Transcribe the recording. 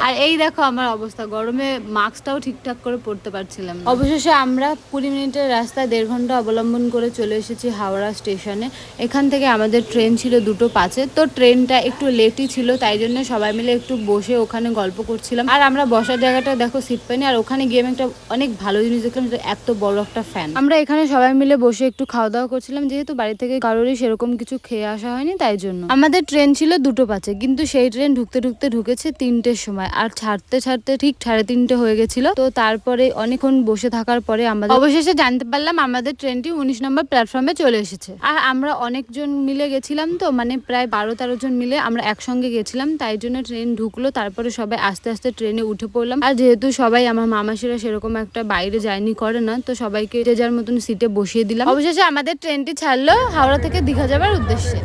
আর এই দেখো আমার অবস্থা, গরমে মাস্কটাও ঠিকঠাক করে পরতে পারছিলাম না। অবশেষে আমরা 20 মিনিটের রাস্তা 1.5 ঘন্টা অবলম্বন করে চলে এসেছি হাওড়া স্টেশনে। এখান থেকে আমাদের ট্রেন ছিল 2:05, তো ট্রেনটা একটু লেটই ছিল, তাই জন্য সবাই মিলে একটু বসে ওখানে গল্প করছিলাম। আর আমরা বসার জায়গাটা দেখো সিট পাইনি, আর ওখানে গিয়ে আমি একটা অনেক ভালো জিনিস দেখলাম, এত বড় একটা ফ্যান। আমরা এখানে সবাই মিলে বসে একটু খাওয়া দাওয়া করছিলাম, যেহেতু বাড়ি থেকে কারোরই সেরকম কিছু খেয়ে আসা হয়নি, তাই জন্য। আমাদের ট্রেন ছিল 2:05, কিন্তু সেই ট্রেন ঢুকতে ঢুকেছে 3টের সময়, আর ছাড়তে ঠিক 3:30 হয়ে গেছিল। তো তারপরে অনেকক্ষণ বসে থাকার পরে আমরা অবশেষে জানতে পারলাম আমাদের ট্রেনটি 19 নম্বর প্ল্যাটফর্মে চলে এসেছে। আর আমরা অনেকজন মিলে গেছিলাম, তো মানে প্রায় 12-13 জন মিলে আমরা একসঙ্গে গেছিলাম, তাই জন্য ট্রেন ঢুকলো। তারপরে সবাই আস্তে আস্তে ট্রেনে উঠে পড়লাম। আর যেহেতু সবাই আমার মামাসিরা সেরকম একটা বাইরে জার্নি করে না, তো সবাইকে যে যার মতন সিটে বসিয়ে দিলাম। অবশেষে আমাদের ট্রেনটি ছাড়লো হাওড়া থেকে দীঘা যাবার উদ্দেশ্যে।